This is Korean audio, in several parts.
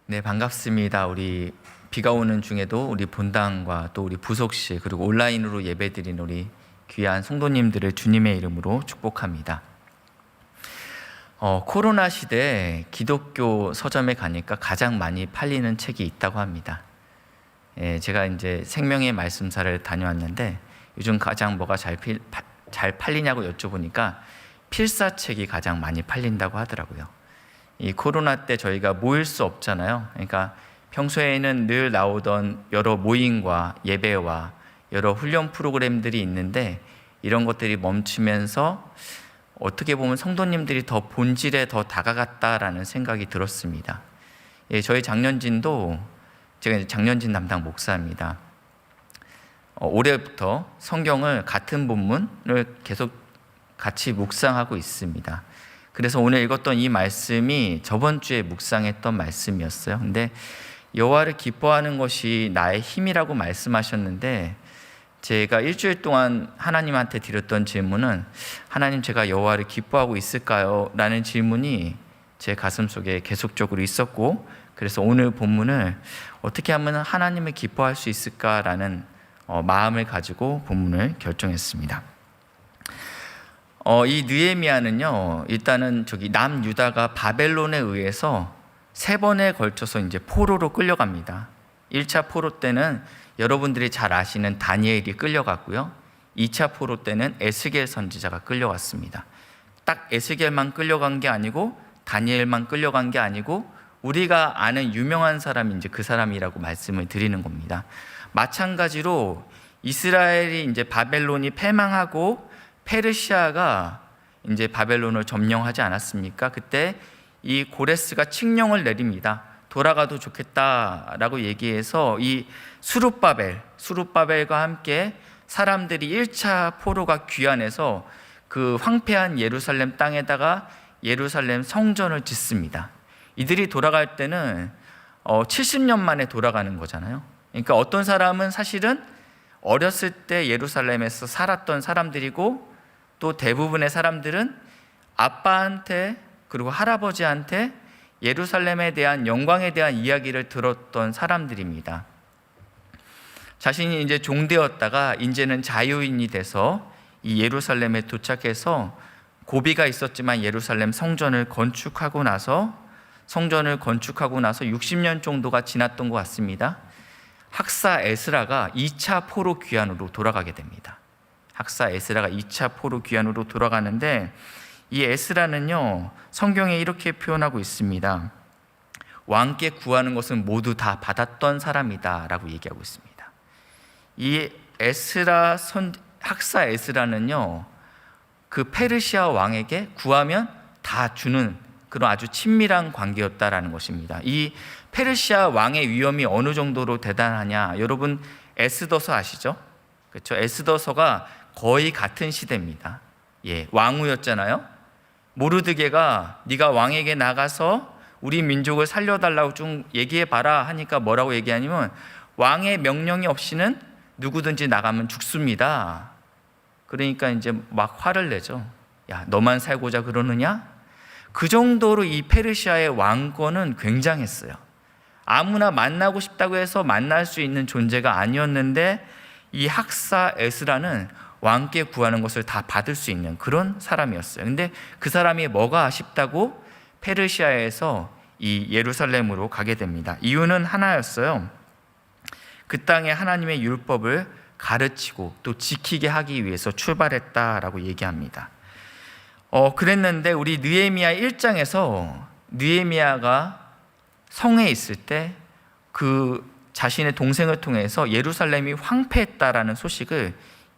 네, 반갑습니다. 우리 비가 오는 중에도 우리 본당과 또 우리 부속실 그리고 온라인으로 예배드린 우리 귀한 성도님들을 주님의 이름으로 축복합니다. 코로나 시대에 기독교 서점에 가니까 가장 많이 팔리는 책이 있다고 합니다. 제가 이제 생명의 말씀사를 다녀왔는데 요즘 가장 뭐가 잘 팔리냐고 여쭤보니까 필사책이 가장 많이 팔린다고 하더라고요. 이 코로나 때 저희가 모일 수 없잖아요. 그러니까 평소에는 늘 나오던 여러 모임과 예배와 여러 훈련 프로그램들이 있는데 이런 것들이 멈추면서 어떻게 보면 성도님들이 더 본질에 더 다가갔다라는 생각이 들었습니다. 저희 장년진도 제가 장년진 담당 목사입니다. 올해부터 성경을 같은 본문을 계속 같이 묵상하고 있습니다. 그래서 오늘 읽었던 이 말씀이 저번 주에 묵상했던 말씀이었어요. 근데 여호와를 기뻐하는 것이 나의 힘이라고 말씀하셨는데 제가 일주일 동안 하나님한테 드렸던 질문은 하나님, 제가 여호와를 기뻐하고 있을까요? 라는 질문이 제 가슴속에 계속적으로 있었고, 그래서 오늘 본문을 어떻게 하면 하나님을 기뻐할 수 있을까라는 마음을 가지고 본문을 결정했습니다. 이 느헤미야는요, 일단은 남유다가 바벨론에 의해서 3번에 걸쳐서 이제 포로로 끌려갑니다. 1차 포로 때는 여러분들이 잘 아시는 다니엘이 끌려갔고요. 2차 포로 때는 에스겔 선지자가 끌려갔습니다. 딱 에스겔만 끌려간 게 아니고 다니엘만 끌려간 게 아니고 우리가 아는 유명한 사람이 이제 그 사람이라고 말씀을 드리는 겁니다. 마찬가지로 이스라엘이 이제 바벨론이 패망하고 페르시아가 이제 바벨론을 점령하지 않았습니까? 그때 이 고레스가 칙령을 내립니다. 돌아가도 좋겠다라고 얘기해서 이 수룹바벨과 함께 사람들이 1차 포로가 귀환해서 그 황폐한 예루살렘 땅에다가 예루살렘 성전을 짓습니다. 이들이 돌아갈 때는 70년 만에 돌아가는 거잖아요. 그러니까 어떤 사람은 사실은 어렸을 때 예루살렘에서 살았던 사람들이고 또 대부분의 사람들은 아빠한테 그리고 할아버지한테 예루살렘에 대한 영광에 대한 이야기를 들었던 사람들입니다. 자신이 이제 종되었다가 이제는 자유인이 돼서 이 예루살렘에 도착해서 고비가 있었지만 예루살렘 성전을 건축하고 나서 60년 정도가 지났던 것 같습니다. 학사 에스라가 2차 포로 귀환으로 돌아가게 됩니다. 학사 에스라가 2차 포로 귀환으로 돌아가는데 이 에스라는요, 성경에 이렇게 표현하고 있습니다. 왕께 구하는 것은 모두 다 받았던 사람이다 라고 얘기하고 있습니다. 이 학사 에스라는요, 그 페르시아 왕에게 구하면 다 주는 그런 아주 친밀한 관계였다라는 것입니다. 이 페르시아 왕의 위엄이 어느 정도로 대단하냐, 여러분 에스더서 아시죠? 그렇죠? 에스더서가 거의 같은 시대입니다. 왕후였잖아요. 모르드게가 네가 왕에게 나가서 우리 민족을 살려달라고 좀 얘기해봐라 하니까 뭐라고 얘기하냐면 왕의 명령이 없이는 누구든지 나가면 죽습니다. 그러니까 이제 막 화를 내죠. 야, 너만 살고자 그러느냐? 그 정도로 이 페르시아의 왕권은 굉장했어요. 아무나 만나고 싶다고 해서 만날 수 있는 존재가 아니었는데 이 학사 에스라는 왕께 구하는 것을 다 받을 수 있는 그런 사람이었어요. 근데 그 사람이 뭐가 아쉽다고 페르시아에서 이 예루살렘으로 가게 됩니다. 이유는 하나였어요. 그 땅에 하나님의 율법을 가르치고 또 지키게 하기 위해서 출발했다라고 얘기합니다. 그랬는데 우리 느헤미야 1장에서 느헤미야가 성에 있을 때 그 자신의 동생을 통해서 예루살렘이 황폐했다라는 소식을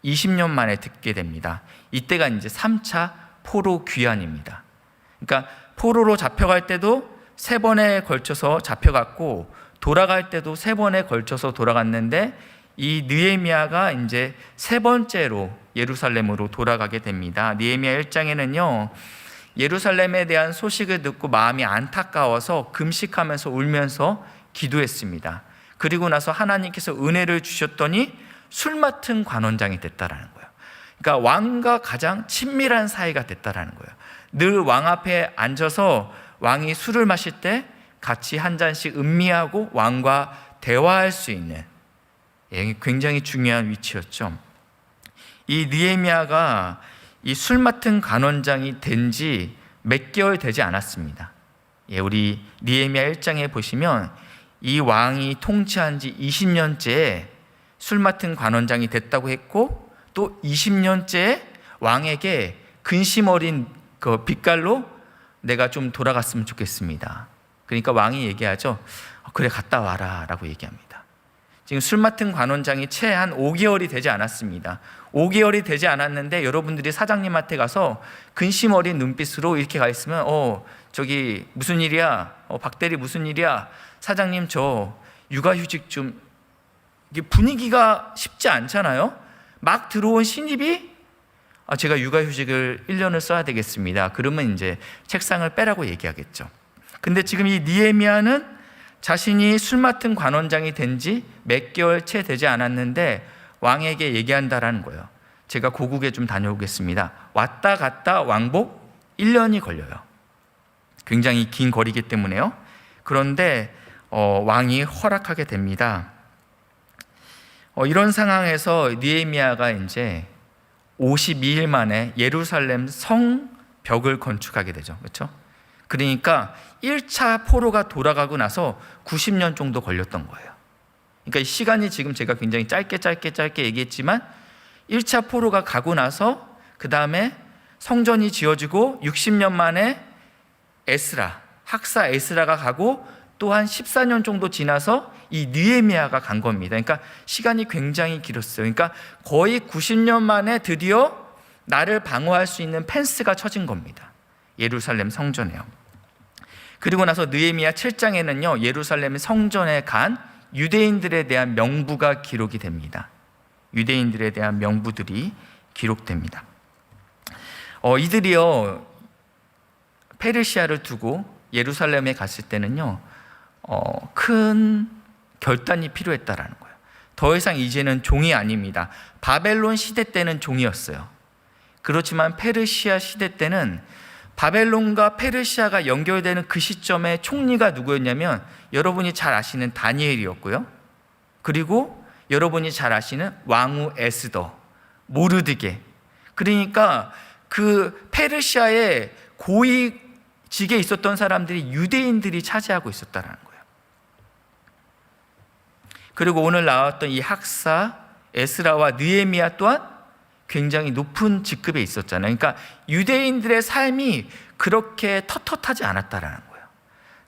20년 만에 듣게 됩니다. 이때가 이제 3차 포로 귀환입니다. 그러니까 포로로 잡혀갈 때도 3번에 걸쳐서 잡혀갔고 돌아갈 때도 3번에 걸쳐서 돌아갔는데 이 느헤미야가 이제 3번째로 예루살렘으로 돌아가게 됩니다. 느헤미야 1장에는요, 예루살렘에 대한 소식을 듣고 마음이 안타까워서 금식하면서 울면서 기도했습니다. 그리고 나서 하나님께서 은혜를 주셨더니 술 맡은 관원장이 됐다라는 거예요. 그러니까 왕과 가장 친밀한 사이가 됐다라는 거예요. 늘 왕 앞에 앉아서 왕이 술을 마실 때 같이 한 잔씩 음미하고 왕과 대화할 수 있는 굉장히 중요한 위치였죠. 이 느헤미야가 이 술 맡은 관원장이 된 지 몇 개월 되지 않았습니다. 우리 느헤미야 1장에 보시면 이 왕이 통치한 지 20년째에 술 맡은 관원장이 됐다고 했고, 또 20년째 왕에게 근심 어린 그 빛깔로 내가 좀 돌아갔으면 좋겠습니다. 그러니까 왕이 얘기하죠. 그래, 갔다 와라 라고 얘기합니다. 지금 술 맡은 관원장이 채 한 5개월이 되지 않았습니다. 5개월이 되지 않았는데 여러분들이 사장님한테 가서 근심 어린 눈빛으로 이렇게 가 있으면 저기 무슨 일이야? 박대리 무슨 일이야? 사장님 저 육아휴직 좀, 이게 분위기가 쉽지 않잖아요. 막 들어온 신입이 제가 육아휴직을 1년을 써야 되겠습니다. 그러면 이제 책상을 빼라고 얘기하겠죠. 근데 지금 이 느헤미야는 자신이 술 맡은 관원장이 된 지 몇 개월 채 되지 않았는데 왕에게 얘기한다라는 거예요. 제가 고국에 좀 다녀오겠습니다. 왔다 갔다 왕복 1년이 걸려요. 굉장히 긴 거리이기 때문에요. 그런데 왕이 허락하게 됩니다. 이런 상황에서 느헤미야가 이제 52일 만에 예루살렘 성벽을 건축하게 되죠. 그렇죠? 그러니까 1차 포로가 돌아가고 나서 90년 정도 걸렸던 거예요. 그러니까 이 시간이 지금 제가 굉장히 짧게 얘기했지만 1차 포로가 가고 나서 그 다음에 성전이 지어지고 60년 만에 학사 에스라가 가고 또 한 14년 정도 지나서 이 느헤미야가 간 겁니다. 그러니까 시간이 굉장히 길었어요. 그러니까 거의 90년 만에 드디어 나를 방어할 수 있는 펜스가 쳐진 겁니다. 예루살렘 성전에요. 그리고 나서 느헤미야 7장에는요, 예루살렘 성전에 간 유대인들에 대한 명부가 기록이 됩니다. 유대인들에 대한 명부들이 기록됩니다. 이들이요, 페르시아를 두고 예루살렘에 갔을 때는요, 큰 결단이 필요했다라는 거예요. 더 이상 이제는 종이 아닙니다. 바벨론 시대 때는 종이었어요. 그렇지만 페르시아 시대 때는 바벨론과 페르시아가 연결되는 그 시점에 총리가 누구였냐면 여러분이 잘 아시는 다니엘이었고요. 그리고 여러분이 잘 아시는 왕후 에스더, 모르드게. 그러니까 그 페르시아의 고위직에 있었던 사람들이 유대인들이 차지하고 있었다는 거예요. 그리고 오늘 나왔던 이 학사 에스라와 느헤미야 또한 굉장히 높은 직급에 있었잖아요. 그러니까 유대인들의 삶이 그렇게 텁텁하지 않았다라는 거예요.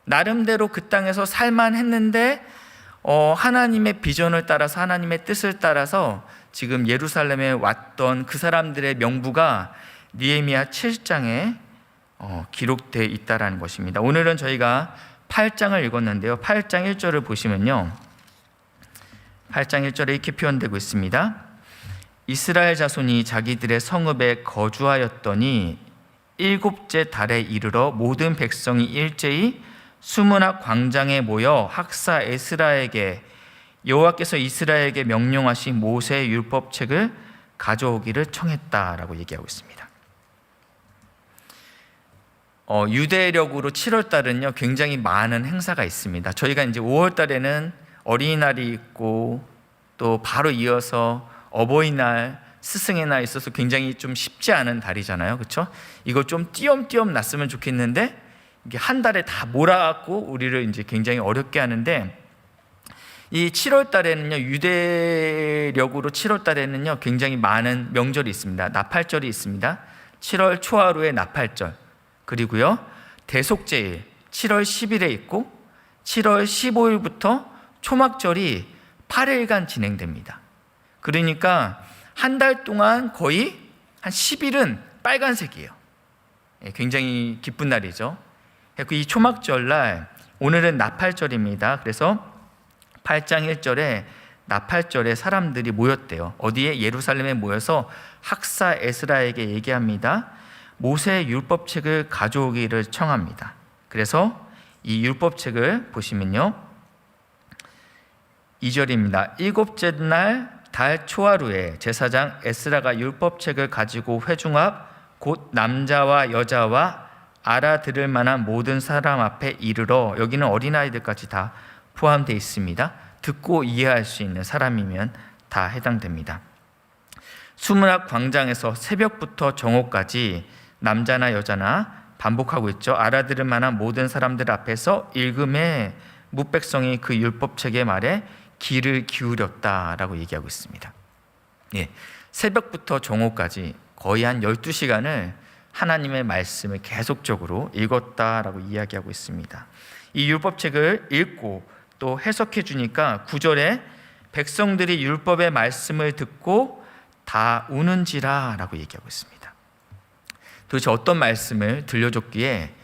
나름대로 그 땅에서 살만했는데 하나님의 비전을 따라서, 하나님의 뜻을 따라서 지금 예루살렘에 왔던 그 사람들의 명부가 느헤미야 7장에 기록되어 있다라는 것입니다. 오늘은 저희가 8장을 읽었는데요, 8장 1절을 보시면요, 8장 1절에 이렇게 표현되고 있습니다. 이스라엘 자손이 자기들의 성읍에 거주하였더니 7째 달에 이르러 모든 백성이 일제히 수문학 광장에 모여 학사 에스라에게 여호와께서 이스라엘에게 명령하신 모세의 율법책을 가져오기를 청했다라고 얘기하고 있습니다. 유대력으로 7월 달은요, 굉장히 많은 행사가 있습니다. 저희가 이제 5월 달에는 어린이날이 있고 또 바로 이어서 어버이날, 스승의 날 있어서 굉장히 좀 쉽지 않은 달이잖아요. 그렇죠? 이거 좀 띄엄띄엄 났으면 좋겠는데 이게 한 달에 다 몰아갖고 우리를 이제 굉장히 어렵게 하는데, 이 7월 달에는요, 유대력으로 7월 달에는요, 굉장히 많은 명절이 있습니다. 나팔절이 있습니다. 7월 초하루에 나팔절, 그리고요, 대속제일 7월 10일에 있고 7월 15일부터 초막절이 8일간 진행됩니다. 그러니까 한 달 동안 거의 한 10일은 빨간색이에요. 굉장히 기쁜 날이죠. 이 초막절날, 오늘은 나팔절입니다. 그래서 8장 1절에 나팔절에 사람들이 모였대요. 어디에? 예루살렘에 모여서 학사 에스라에게 얘기합니다. 모세의 율법책을 가져오기를 청합니다. 그래서 이 율법책을 보시면요, 2절입니다. 7째 날 달 초하루에 제사장 에스라가 율법책을 가지고 회중 앞 곧 남자와 여자와 알아들을 만한 모든 사람 앞에 이르러, 여기는 어린아이들까지 다 포함되어 있습니다. 듣고 이해할 수 있는 사람이면 다 해당됩니다. 수문학 광장에서 새벽부터 정오까지 남자나 여자나 반복하고 있죠. 알아들을 만한 모든 사람들 앞에서 읽음에 뭇백성이 그 율법책의 말에 귀를 기울였다라고 얘기하고 있습니다. 예, 새벽부터 정오까지 거의 한 12시간을 하나님의 말씀을 계속적으로 읽었다라고 이야기하고 있습니다. 이 율법책을 읽고 또 해석해 주니까 9절에 백성들이 율법의 말씀을 듣고 다 우는지라 라고 얘기하고 있습니다. 도대체 어떤 말씀을 들려줬기에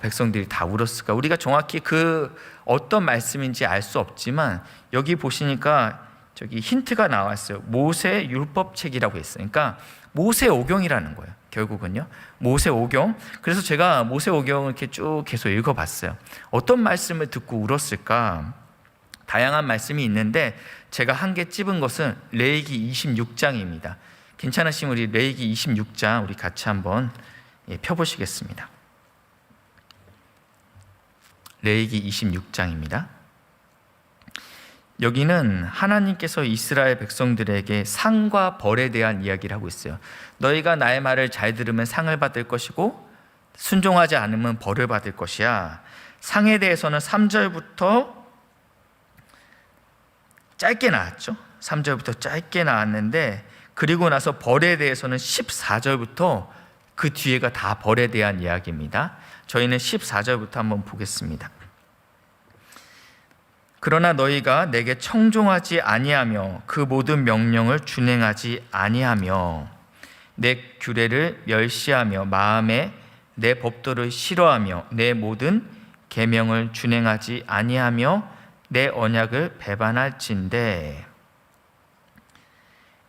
백성들이 다 울었을까? 우리가 정확히 그 어떤 말씀인지 알 수 없지만 여기 보시니까 저기 힌트가 나왔어요. 모세 율법책이라고 했어요. 그러니까 모세 오경이라는 거예요. 결국은요, 모세 오경. 그래서 제가 모세 오경을 이렇게 쭉 계속 읽어봤어요. 어떤 말씀을 듣고 울었을까? 다양한 말씀이 있는데 제가 한 개 찝은 것은 레위기 26장입니다. 괜찮으시면 우리 레위기 26장 우리 같이 한번 펴보시겠습니다. 레위기 26장입니다. 여기는 하나님께서 이스라엘 백성들에게 상과 벌에 대한 이야기를 하고 있어요. 너희가 나의 말을 잘 들으면 상을 받을 것이고 순종하지 않으면 벌을 받을 것이야. 상에 대해서는 3절부터 짧게 나왔죠. 3절부터 짧게 나왔는데, 그리고 나서 벌에 대해서는 14절부터 그 뒤에가 다 벌에 대한 이야기입니다. 저희는 14절부터 한번 보겠습니다. 그러나 너희가 내게 청종하지 아니하며 그 모든 명령을 준행하지 아니하며 내 규례를 멸시하며 마음에 내 법도를 싫어하며 내 모든 계명을 준행하지 아니하며 내 언약을 배반할진대.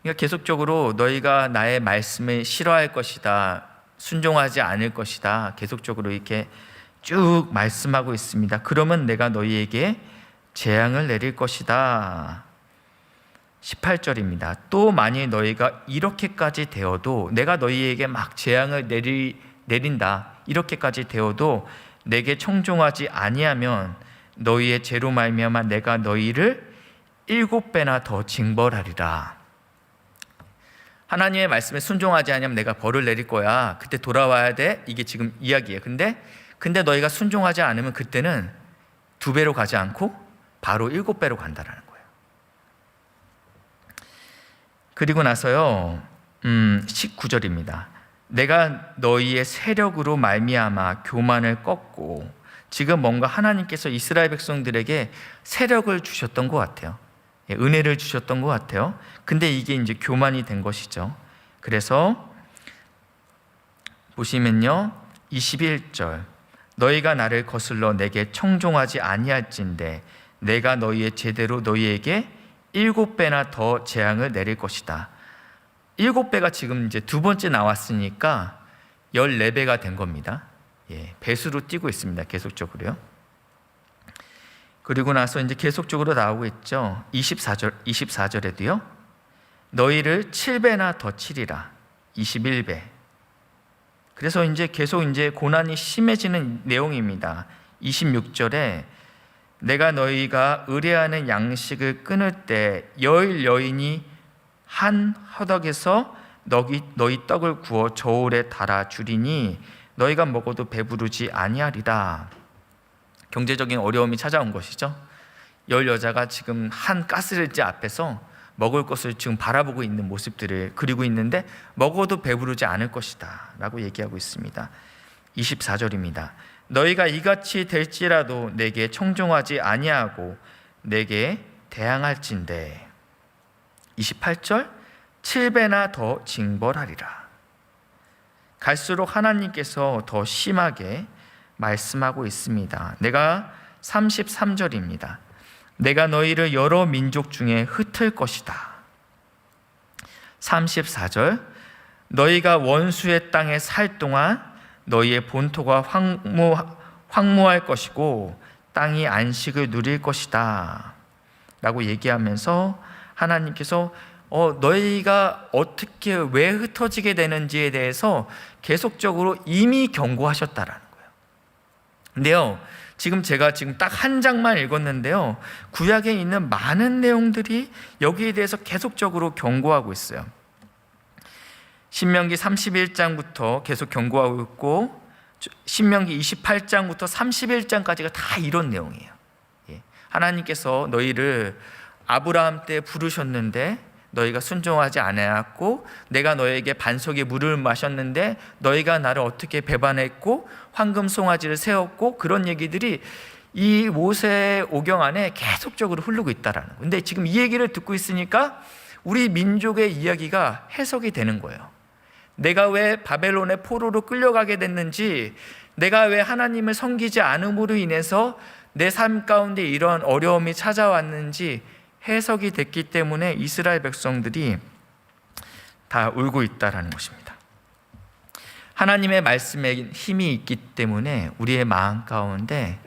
그러니까 계속적으로 너희가 나의 말씀을 싫어할 것이다, 순종하지 않을 것이다, 계속적으로 이렇게 쭉 말씀하고 있습니다. 그러면 내가 너희에게 재앙을 내릴 것이다. 18절입니다. 또 만일 너희가 이렇게까지 되어도, 내가 너희에게 막 재앙을 내린다, 이렇게까지 되어도 내게 청종하지 아니하면 너희의 죄로 말미암아 내가 너희를 7배나 더 징벌하리라. 하나님의 말씀에 순종하지 않으면 내가 벌을 내릴 거야. 그때 돌아와야 돼. 이게 지금 이야기예요. 근데 너희가 순종하지 않으면 그때는 2배로 가지 않고 바로 7배로 간다라는 거예요. 그리고 나서요, 19절입니다. 내가 너희의 세력으로 말미암아 교만을 꺾고, 지금 뭔가 하나님께서 이스라엘 백성들에게 세력을 주셨던 것 같아요. 은혜를 주셨던 것 같아요. 근데 이게 이제 교만이 된 것이죠. 그래서 보시면요, 21절 너희가 나를 거슬러 내게 청종하지 아니할진대 내가 너희의 제대로 너희에게 7배나 더 재앙을 내릴 것이다. 7배가 지금 이제 2번째 나왔으니까 14배가 된 겁니다. 배수로 뛰고 있습니다. 계속적으로요. 그리고 나서 이제 계속적으로 나오고 있죠. 24절에도요. 너희를 7배나 더 치리라. 21배. 그래서 이제 계속 이제 고난이 심해지는 내용입니다. 26절에 내가 너희가 의뢰하는 양식을 끊을 때 여인이 한 허덕에서 너희 떡을 구워 저울에 달아 주리니 너희가 먹어도 배부르지 아니하리라. 경제적인 어려움이 찾아온 것이죠. 여자가 지금 한 가스레인지 앞에서 먹을 것을 지금 바라보고 있는 모습들을 그리고 있는데 먹어도 배부르지 않을 것이다 라고 얘기하고 있습니다. 24절입니다. 너희가 이같이 될지라도 내게 청종하지 아니하고 내게 대항할진대. 28절 7배나 더 징벌하리라. 갈수록 하나님께서 더 심하게 말씀하고 있습니다. 내가 33절입니다. 내가 너희를 여러 민족 중에 흩을 것이다. 34절 너희가 원수의 땅에 살 동안 너희의 본토가 황무할 것이고 땅이 안식을 누릴 것이다 라고 얘기하면서 하나님께서 너희가 어떻게 왜 흩어지게 되는지에 대해서 계속적으로 이미 경고하셨다라는 거예요. 근데요, 제가 딱 한 장만 읽었는데요, 구약에 있는 많은 내용들이 여기에 대해서 계속적으로 경고하고 있어요. 신명기 31장부터 계속 경고하고 있고, 신명기 28장부터 31장까지가 다 이런 내용이에요. 하나님께서 너희를 아브라함 때 부르셨는데 너희가 순종하지 않았고, 내가 너에게 반석의 물을 마셨는데 너희가 나를 어떻게 배반했고 황금 송아지를 세웠고, 그런 얘기들이 이 모세 오경 안에 계속적으로 흐르고 있다라는 거예요. 근데 지금 이 얘기를 듣고 있으니까 우리 민족의 이야기가 해석이 되는 거예요. 내가 왜 바벨론의 포로로 끌려가게 됐는지, 내가 왜 하나님을 섬기지 않음으로 인해서 내 삶 가운데 이런 어려움이 찾아왔는지 해석이 됐기 때문에 이스라엘 백성들이 다 울고 있다라는 것입니다. 하나님의 말씀에 힘이 있기 때문에 우리의 마음 가운데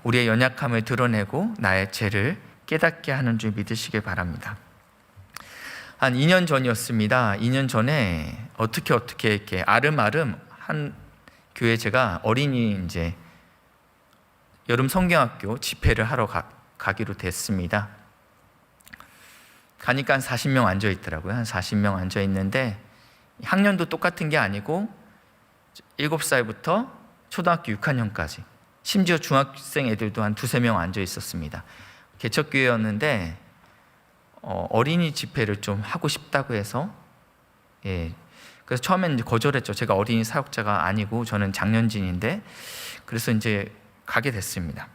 우리의 연약함을 드러내고 나의 죄를 깨닫게 하는 줄 믿으시길 바랍니다. 한 2년 전이었습니다. 2년 전에 어떻게 이렇게 아름아름 한 교회, 제가 어린이 이제 여름 성경학교 집회를 하러 가기로 됐습니다. 가니까 한 40명 앉아 있더라고요. 한 40명 앉아 있는데 학년도 똑같은 게 아니고 7살부터 초등학교 6학년까지, 심지어 중학생 애들도 한 2-3명 앉아 있었습니다. 개척교회였는데 어린이 집회를 좀 하고 싶다고 해서, 그래서 처음엔 이제 거절했죠. 제가 어린이 사역자가 아니고 저는 장년진인데, 그래서 이제 가게 됐습니다.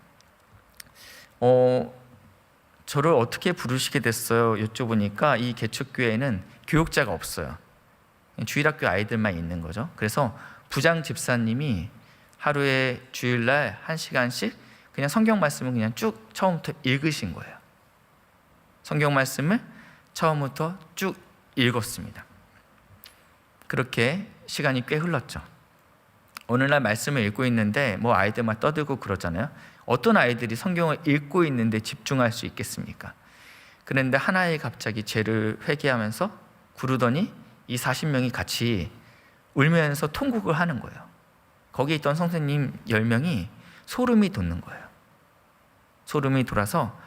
저를 어떻게 부르시게 됐어요? 여쭤보니까 이 개척교회에는 교육자가 없어요. 주일학교 아이들만 있는 거죠. 그래서 부장 집사님이 하루에 주일날 1시간씩 그냥 성경 말씀을 그냥 쭉 처음부터 읽으신 거예요. 성경 말씀을 처음부터 쭉 읽었습니다. 그렇게 시간이 꽤 흘렀죠. 오늘날 말씀을 읽고 있는데 뭐 아이들 막 떠들고 그러잖아요. 어떤 아이들이 성경을 읽고 있는데 집중할 수 있겠습니까? 그런데 하나에 갑자기 죄를 회개하면서 구르더니 이 40명이 같이 울면서 통곡을 하는 거예요. 거기에 있던 선생님 10명이 소름이 돋는 거예요. 소름이 돌아서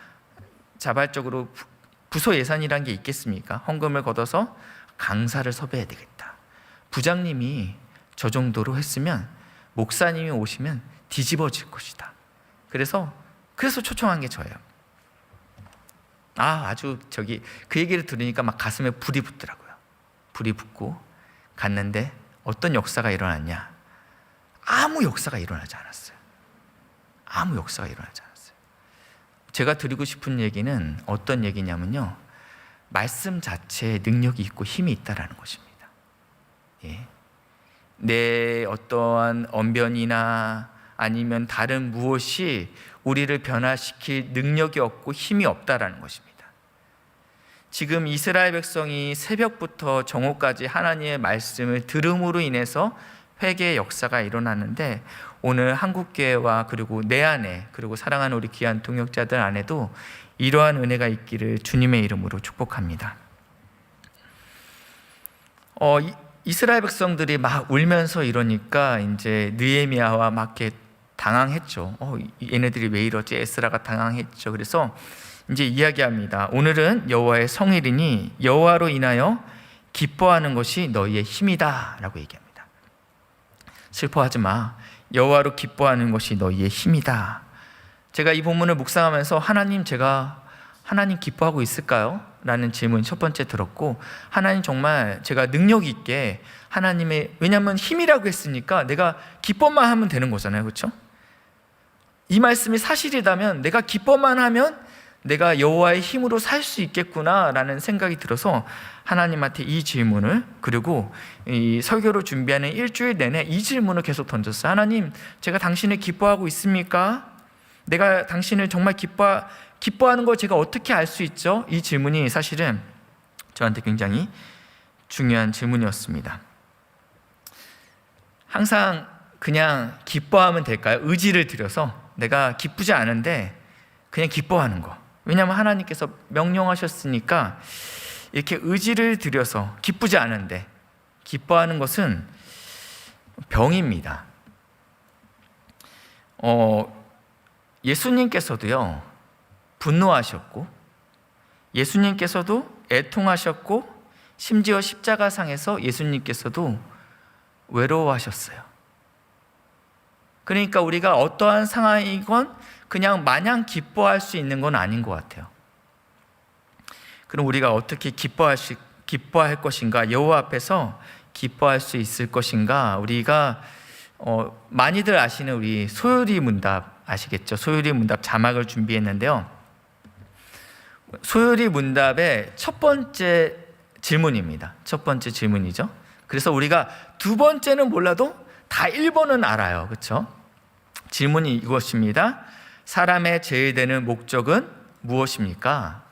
자발적으로 부서 예산이란 게 있겠습니까? 헌금을 걷어서 강사를 섭외해야 되겠다. 부장님이 저 정도로 했으면 목사님이 오시면 뒤집어질 것이다. 그래서 초청한 게 저예요. 아주 그 얘기를 들으니까 막 가슴에 불이 붙더라고요. 불이 붙고 갔는데 어떤 역사가 일어났냐? 아무 역사가 일어나지 않았어요. 아무 역사가 일어나지 않았어요. 제가 드리고 싶은 얘기는 어떤 얘기냐면요, 말씀 자체에 능력이 있고 힘이 있다라는 것입니다. 내 어떠한 언변이나 아니면 다른 무엇이 우리를 변화시킬 능력이 없고 힘이 없다라는 것입니다. 지금 이스라엘 백성이 새벽부터 정오까지 하나님의 말씀을 들음으로 인해서 회개의 역사가 일어나는데, 오늘 한국교회와 그리고 내 안에, 그리고 사랑하는 우리 귀한 동역자들 안에도 이러한 은혜가 있기를 주님의 이름으로 축복합니다. 이스라엘 백성들이 막 울면서 이러니까 이제 느헤미야와 막 이렇게 당황했죠. 얘네들이 왜 이러지? 에스라가 당황했죠. 그래서 이제 이야기합니다. 오늘은 여호와의 성일이니 여호와로 인하여 기뻐하는 것이 너희의 힘이다 라고 얘기합니다. 슬퍼하지 마. 여호와로 기뻐하는 것이 너희의 힘이다. 제가 이 본문을 묵상하면서 제가 하나님 기뻐하고 있을까요? 라는 질문 첫 번째 들었고, 하나님 정말 제가 능력 있게 왜냐하면 힘이라고 했으니까 내가 기뻐만 하면 되는 거잖아요. 그렇죠? 이 말씀이 사실이라면 내가 기뻐만 하면 내가 여호와의 힘으로 살 수 있겠구나 라는 생각이 들어서 하나님한테 이 질문을, 그리고 이 설교를 준비하는 일주일 내내 이 질문을 계속 던졌어요. 하나님, 제가 당신을 기뻐하고 있습니까? 내가 당신을 정말 기뻐하는 걸 제가 어떻게 알 수 있죠? 이 질문이 사실은 저한테 굉장히 중요한 질문이었습니다. 항상 그냥 기뻐하면 될까요? 의지를 들여서 내가 기쁘지 않은데 그냥 기뻐하는 거. 왜냐하면 하나님께서 명령하셨으니까 이렇게 의지를 들여서 기쁘지 않은데 기뻐하는 것은 병입니다. 예수님께서도요 분노하셨고, 예수님께서도 애통하셨고, 심지어 십자가상에서 예수님께서도 외로워하셨어요. 그러니까 우리가 어떠한 상황이건 그냥 마냥 기뻐할 수 있는 건 아닌 것 같아요. 그럼 우리가 어떻게 기뻐할 것인가? 여호와 앞에서 기뻐할 수 있을 것인가? 우리가 많이들 아시는 우리 소요리 문답 아시겠죠? 소요리 문답 자막을 준비했는데요. 소요리 문답의 첫 번째 질문입니다. 첫 번째 질문이죠. 그래서 우리가 두 번째는 몰라도 다 1번은 알아요. 그렇죠? 질문이 이것입니다. 사람의 제일 되는 목적은 무엇입니까?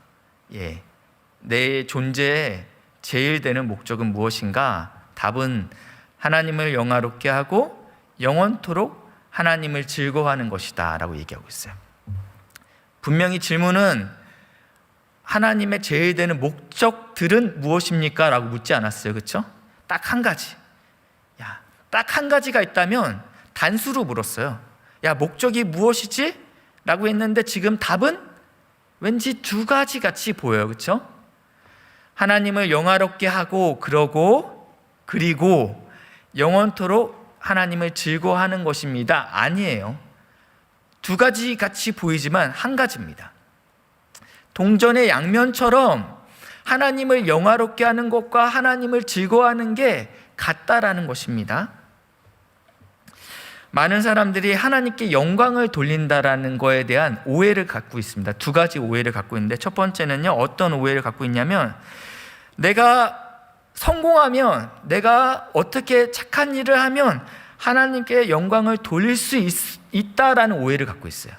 내 존재의 제일 되는 목적은 무엇인가? 답은 하나님을 영화롭게 하고 영원토록 하나님을 즐거워하는 것이다 라고 얘기하고 있어요. 분명히 질문은 하나님의 제일 되는 목적들은 무엇입니까? 라고 묻지 않았어요. 그렇죠? 딱 한 가지. 딱 한 가지가 있다면 단수로 물었어요. 목적이 무엇이지? 라고 했는데 지금 답은 왠지 두 가지 같이 보여요. 그렇죠? 하나님을 영화롭게 하고 그리고 영원토록 하나님을 즐거워하는 것입니다. 아니에요. 두 가지 같이 보이지만 한 가지입니다. 동전의 양면처럼 하나님을 영화롭게 하는 것과 하나님을 즐거워하는 게 같다라는 것입니다. 많은 사람들이 하나님께 영광을 돌린다라는 거에 대한 오해를 갖고 있습니다. 두 가지 오해를 갖고 있는데, 첫 번째는요, 어떤 오해를 갖고 있냐면, 내가 성공하면, 내가 어떻게 착한 일을 하면 하나님께 영광을 돌릴 수 있다라는 오해를 갖고 있어요.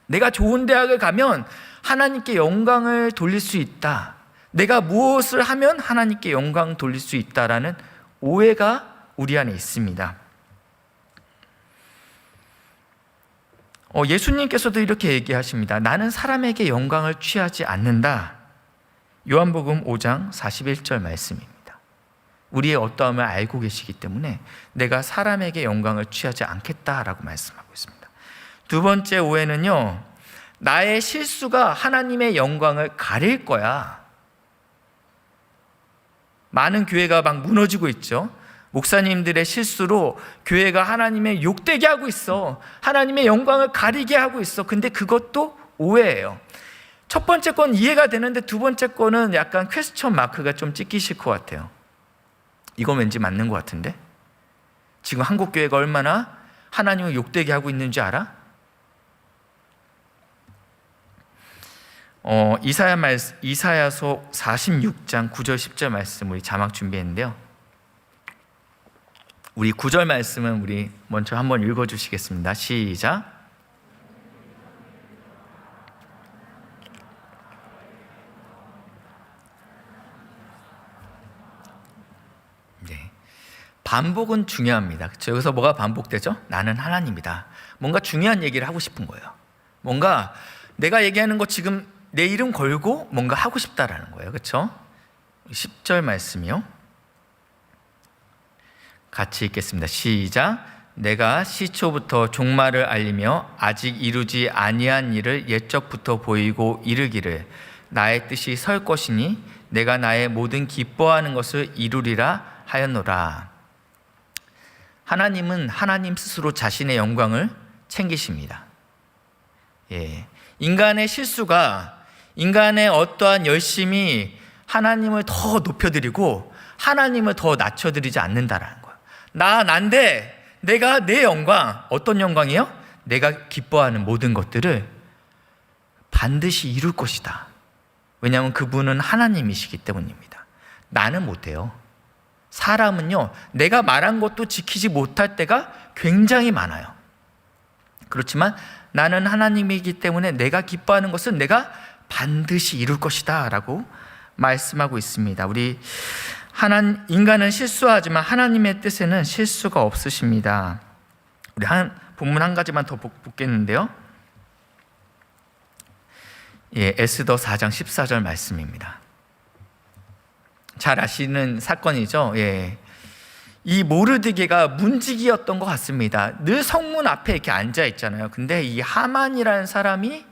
내가 좋은 대학을 가면 하나님께 영광을 돌릴 수 있다. 내가 무엇을 하면 하나님께 영광 돌릴 수 있다라는 오해가 우리 안에 있습니다. 예수님께서도 이렇게 얘기하십니다. 나는 사람에게 영광을 취하지 않는다. 요한복음 5장 41절 말씀입니다. 우리의 어떠함을 알고 계시기 때문에 내가 사람에게 영광을 취하지 않겠다라고 말씀하고 있습니다. 두 번째 오해는요, 나의 실수가 하나님의 영광을 가릴 거야. 많은 교회가 막 무너지고 있죠. 목사님들의 실수로 교회가 하나님의 욕되게 하고 있어. 하나님의 영광을 가리게 하고 있어. 근데 그것도 오해예요. 첫 번째 건 이해가 되는데 두 번째 거는 약간 퀘스천 마크가 좀 찍히실 것 같아요. 이건 왠지 맞는 것 같은데? 지금 한국 교회가 얼마나 하나님을 욕되게 하고 있는지 알아? 이사야서 46장 9절 10절 말씀 우리 자막 준비했는데요. 우리 9절 말씀은 우리 먼저 한번 읽어주시겠습니다. 시작. 네. 반복은 중요합니다. 그렇죠? 여기서 뭐가 반복되죠? 나는 하나님이다. 뭔가 중요한 얘기를 하고 싶은 거예요. 뭔가 내가 얘기하는 거 지금 내 이름 걸고 뭔가 하고 싶다라는 거예요. 그렇죠? 10절 말씀이요. 같이 읽겠습니다. 시작. 내가 시초부터 종말을 알리며 아직 이루지 아니한 일을 옛적부터 보이고 이르기를 나의 뜻이 설 것이니 내가 나의 모든 기뻐하는 것을 이루리라 하였노라. 하나님은 하나님 스스로 자신의 영광을 챙기십니다. 인간의 실수가, 인간의 어떠한 열심이 하나님을 더 높여드리고 하나님을 더 낮춰드리지 않는다라는 거예요. 난데 내가 내 영광, 어떤 영광이요? 내가 기뻐하는 모든 것들을 반드시 이룰 것이다. 왜냐하면 그분은 하나님이시기 때문입니다. 나는 못해요. 사람은요, 내가 말한 것도 지키지 못할 때가 굉장히 많아요. 그렇지만 나는 하나님이기 때문에 내가 기뻐하는 것은 내가 반드시 이룰 것이다 라고 말씀하고 있습니다. 인간은 실수하지만 하나님의 뜻에는 실수가 없으십니다. 우리 본문 한 가지만 더 보겠는데요. 에스더 4장 14절 말씀입니다. 잘 아시는 사건이죠. 이 모르드게가 문지기였던 것 같습니다. 늘 성문 앞에 이렇게 앉아 있잖아요. 근데 이 하만이라는 사람이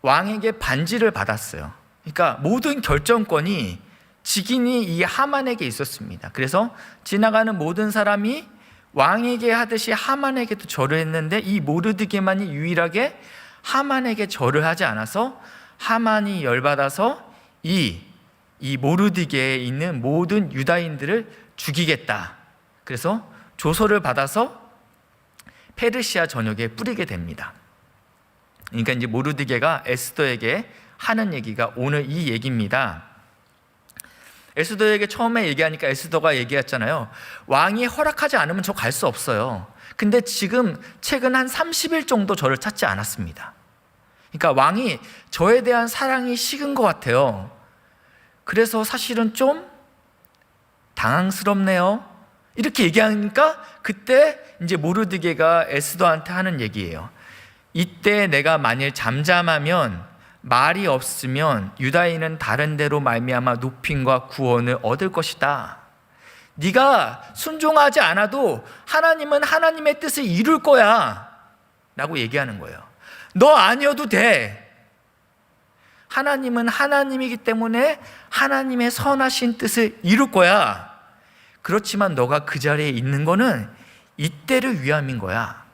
왕에게 반지를 받았어요. 그러니까 모든 결정권이 직인이 이 하만에게 있었습니다. 그래서 지나가는 모든 사람이 왕에게 하듯이 하만에게도 절을 했는데 이 모르드게만이 유일하게 하만에게 절을 하지 않아서 하만이 열받아서 이 모르드게에 있는 모든 유다인들을 죽이겠다. 그래서 조서를 받아서 페르시아 전역에 뿌리게 됩니다. 그러니까 이제 모르드게가 에스더에게 하는 얘기가 오늘 이 얘기입니다. 에스더에게 처음에 얘기하니까 에스더가 얘기했잖아요. 왕이 허락하지 않으면 저 갈 수 없어요. 근데 지금 최근 한 30일 정도 저를 찾지 않았습니다. 그러니까 왕이 저에 대한 사랑이 식은 것 같아요. 그래서 사실은 좀 당황스럽네요. 이렇게 얘기하니까 그때 이제 모르드게가 에스더한테 하는 얘기예요. 이때 내가 만일 잠잠하면 말이 없으면 유다인은 다른 데로 말미암아 높임과 구원을 얻을 것이다. 네가 순종하지 않아도 하나님은 하나님의 뜻을 이룰 거야 라고 얘기하는 거예요. 너 아니어도 돼. 하나님은 하나님이기 때문에 하나님의 선하신 뜻을 이룰 거야. 그렇지만 너가 그 자리에 있는 거는 이때를 위함인 거야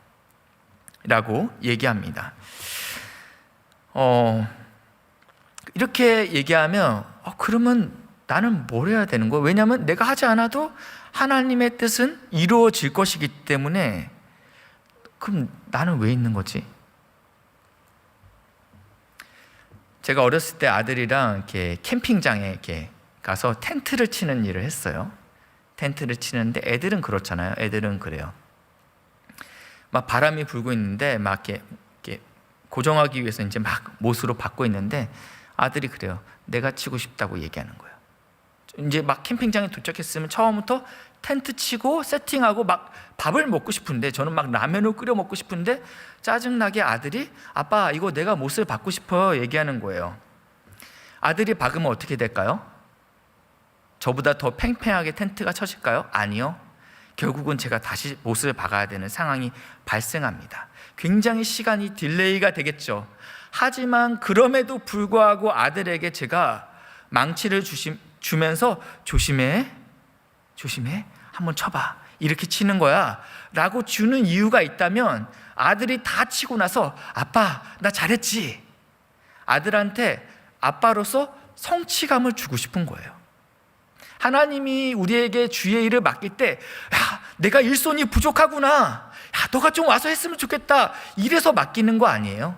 라고 얘기합니다. 이렇게 얘기하면 그러면 나는 뭘 해야 되는 거야? 왜냐하면 내가 하지 않아도 하나님의 뜻은 이루어질 것이기 때문에 그럼 나는 왜 있는 거지? 제가 어렸을 때 아들이랑 이렇게 캠핑장에 이렇게 가서 텐트를 치는 일을 했어요. 텐트를 치는데 애들은 그렇잖아요. 애들은 그래요. 막 바람이 불고 있는데 막 이렇게 고정하기 위해서 이제 막 못으로 받고 있는데 아들이 그래요. 내가 치고 싶다고 얘기하는 거예요. 이제 막 캠핑장에 도착했으면 처음부터 텐트 치고 세팅하고 막 밥을 먹고 싶은데 저는 막 라면을 끓여 먹고 싶은데 짜증나게 아들이 아빠 이거 내가 못을 받고 싶어요 얘기하는 거예요. 아들이 박으면 어떻게 될까요? 저보다 더 팽팽하게 텐트가 쳐질까요? 아니요. 결국은 제가 다시 못을 박아야 되는 상황이 발생합니다. 굉장히 시간이 딜레이가 되겠죠. 하지만 그럼에도 불구하고 아들에게 제가 망치를 주면서 조심해 한번 쳐봐 이렇게 치는 거야 라고 주는 이유가 있다면 아들이 다 치고 나서 아빠 나 잘했지. 아들한테 아빠로서 성취감을 주고 싶은 거예요. 하나님이 우리에게 주의 일을 맡길 때 내가 일손이 부족하구나, 너가 좀 와서 했으면 좋겠다 이래서 맡기는 거 아니에요.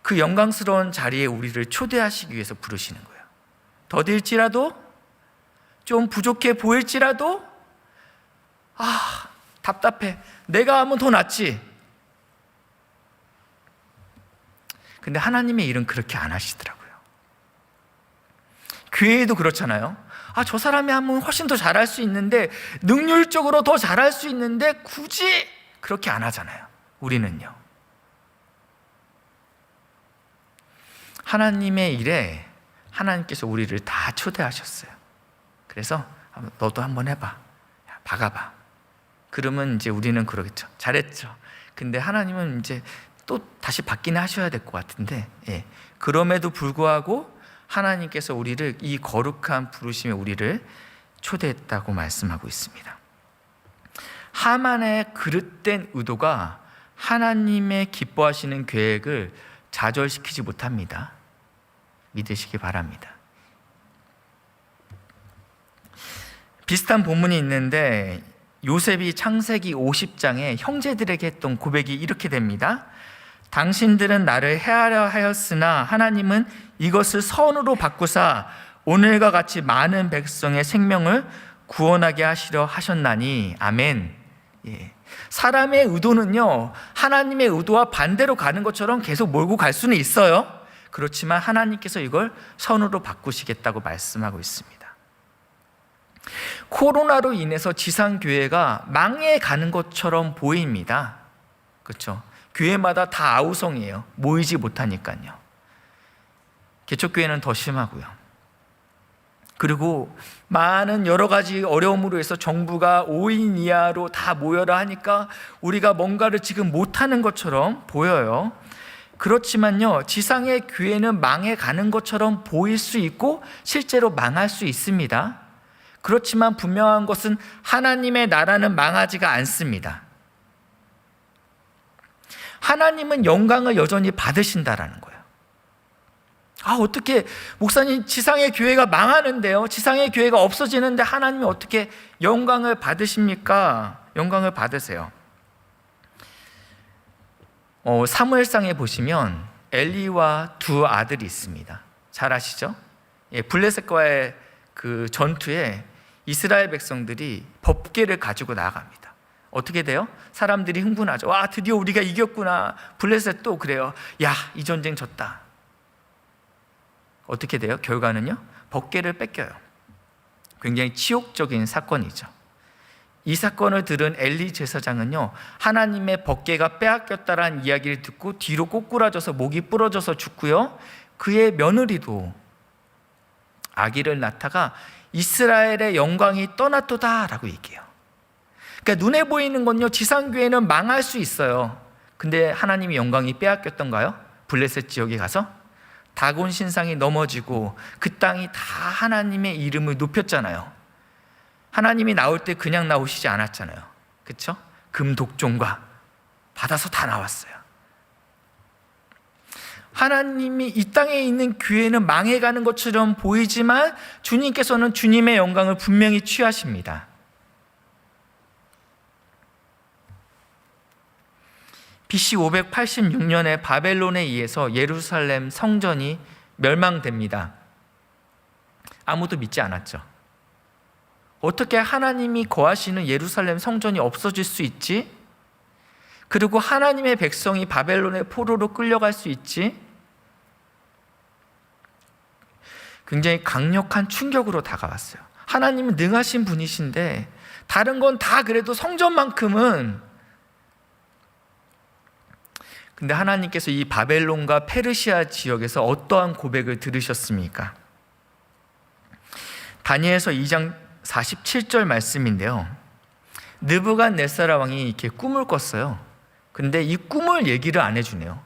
그 영광스러운 자리에 우리를 초대하시기 위해서 부르시는 거예요. 더딜지라도 좀 부족해 보일지라도 답답해, 내가 하면 더 낫지. 근데 하나님의 일은 그렇게 안 하시더라고요. 교회도 그렇잖아요. 저 사람이 하면 훨씬 더 잘할 수 있는데, 능률적으로 더 잘할 수 있는데 굳이 그렇게 안 하잖아요. 우리는요. 하나님의 일에 하나님께서 우리를 다 초대하셨어요. 그래서 너도 한번 해봐, 박아봐. 그러면 이제 우리는 그러겠죠. 잘했죠. 근데 하나님은 이제 또 다시 받기는 하셔야 될 것 같은데, 그럼에도 불구하고 하나님께서 우리를 이 거룩한 부르심에 우리를 초대했다고 말씀하고 있습니다. 하만의 그릇된 의도가 하나님의 기뻐하시는 계획을 좌절시키지 못합니다. 믿으시기 바랍니다. 비슷한 본문이 있는데 요셉이 창세기 50장에 형제들에게 했던 고백이 이렇게 됩니다. 당신들은 나를 해하려 하였으나 하나님은 이것을 선으로 바꾸사 오늘과 같이 많은 백성의 생명을 구원하게 하시려 하셨나니. 아멘. 사람의 의도는요, 하나님의 의도와 반대로 가는 것처럼 계속 몰고 갈 수는 있어요. 그렇지만 하나님께서 이걸 선으로 바꾸시겠다고 말씀하고 있습니다. 코로나로 인해서 지상교회가 망해가는 것처럼 보입니다. 그렇죠? 교회마다 다 아우성이에요. 모이지 못하니까요. 개척교회는 더 심하고요. 그리고 많은 여러 가지 어려움으로 해서 정부가 5인 이하로 다 모여라 하니까 우리가 뭔가를 지금 못하는 것처럼 보여요. 그렇지만요, 지상의 교회는 망해가는 것처럼 보일 수 있고 실제로 망할 수 있습니다. 그렇지만 분명한 것은 하나님의 나라는 망하지가 않습니다. 하나님은 영광을 여전히 받으신다라는 거예요. 어떻게 목사님, 지상의 교회가 망하는데요, 지상의 교회가 없어지는데 하나님이 어떻게 영광을 받으십니까? 영광을 받으세요. 사무엘상에 보시면 엘리와 두 아들이 있습니다. 잘 아시죠? 블레셋과의 그 전투에 이스라엘 백성들이 법궤를 가지고 나아갑니다. 어떻게 돼요? 사람들이 흥분하죠. 와, 드디어 우리가 이겼구나. 블레셋도 그래요. 야, 이 전쟁 졌다. 어떻게 돼요? 결과는요, 법궤를 뺏겨요. 굉장히 치욕적인 사건이죠. 이 사건을 들은 엘리 제사장은요, 하나님의 법궤가 빼앗겼다라는 이야기를 듣고 뒤로 꼬꾸라져서 목이 부러져서 죽고요, 그의 며느리도 아기를 낳다가 이스라엘의 영광이 떠났도다라고 얘기해요. 그러니까 눈에 보이는 건요, 지상교회는 망할 수 있어요. 근데 하나님의 영광이 빼앗겼던가요? 블레셋 지역에 가서 다곤 신상이 넘어지고 그 땅이 다 하나님의 이름을 높였잖아요. 하나님이 나올 때 그냥 나오시지 않았잖아요. 그렇죠? 금독종과 받아서 다 나왔어요. 하나님이 이 땅에 있는 교회는 망해가는 것처럼 보이지만 주님께서는 주님의 영광을 분명히 취하십니다. BC 586년에 바벨론에 의해서 예루살렘 성전이 멸망됩니다. 아무도 믿지 않았죠. 어떻게 하나님이 거하시는 예루살렘 성전이 없어질 수 있지? 그리고 하나님의 백성이 바벨론의 포로로 끌려갈 수 있지? 굉장히 강력한 충격으로 다가왔어요. 하나님은 능하신 분이신데 다른 건 다 그래도 성전만큼은, 근데 하나님께서 이 바벨론과 페르시아 지역에서 어떠한 고백을 들으셨습니까? 다니엘서 2장 47절 말씀인데요, 느부갓네살 왕이 이렇게 꿈을 꿨어요. 근데 이 꿈을 얘기를 안 해주네요.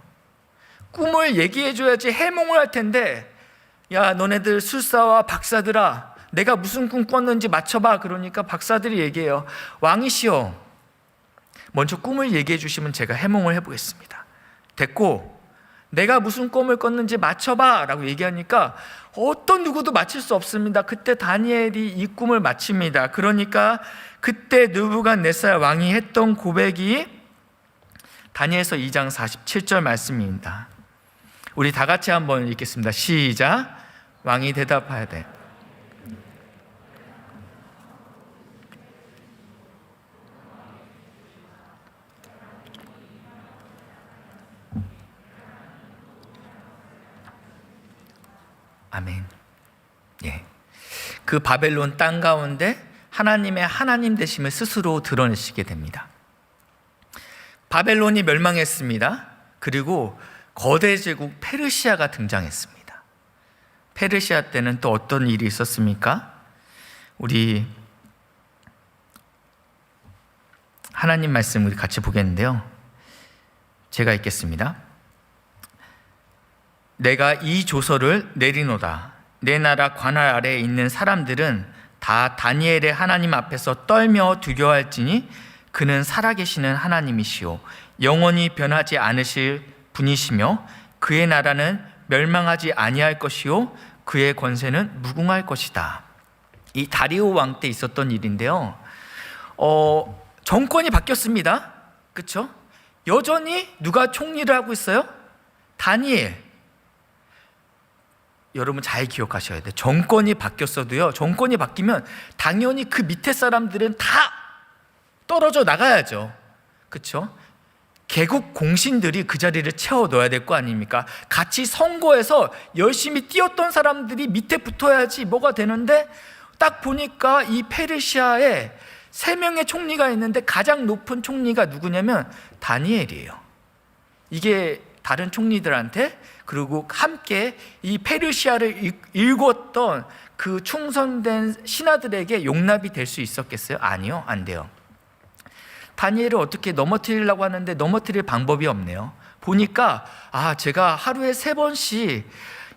꿈을 얘기해줘야지 해몽을 할 텐데, 야, 너네들 술사와 박사들아, 내가 무슨 꿈 꿨는지 맞춰봐. 그러니까 박사들이 얘기해요. 왕이시여, 먼저 꿈을 얘기해 주시면 제가 해몽을 해보겠습니다. 됐고, 내가 무슨 꿈을 꿨는지 맞춰봐 라고 얘기하니까 어떤 누구도 맞힐 수 없습니다. 그때 다니엘이 이 꿈을 맞춥니다. 그러니까 그때 느부갓네살 왕이 했던 고백이 다니엘서 2장 47절 말씀입니다. 우리 다 같이 한번 읽겠습니다. 시작. 왕이 대답하되 아멘. 예. 그 바벨론 땅 가운데 하나님의 하나님 되심을 스스로 드러내시게 됩니다. 바벨론이 멸망했습니다. 그리고 거대 제국 페르시아가 등장했습니다. 페르시아 때는 또 어떤 일이 있었습니까? 우리 하나님 말씀 우리 같이 보겠는데요, 제가 읽겠습니다. 내가 이 조서를 내리노다. 내 나라 관할 아래에 있는 사람들은 다 다니엘의 하나님 앞에서 떨며 두려워할지니 그는 살아계시는 하나님이시오 영원히 변하지 않으실 분이시며 그의 나라는 멸망하지 아니할 것이요 그의 권세는 무궁할 것이다. 이 다리오 왕 때 있었던 일인데요, 정권이 바뀌었습니다. 그렇죠? 여전히 누가 총리를 하고 있어요? 다니엘. 여러분 잘 기억하셔야 돼요. 정권이 바뀌었어도요, 정권이 바뀌면 당연히 그 밑에 사람들은 다 떨어져 나가야죠. 그렇죠? 개국 공신들이 그 자리를 채워 넣어야 될 거 아닙니까? 같이 선거에서 열심히 뛰었던 사람들이 밑에 붙어야지 뭐가 되는데, 딱 보니까 이 페르시아에 3명의 총리가 있는데 가장 높은 총리가 누구냐면 다니엘이에요. 이게 다른 총리들한테, 그리고 함께 이 페르시아를 일궜던 그 충성된 신하들에게 용납이 될 수 있었겠어요? 아니요, 안 돼요. 다니엘을 어떻게 넘어뜨리려고 하는데 넘어뜨릴 방법이 없네요. 보니까 제가 하루에 3번씩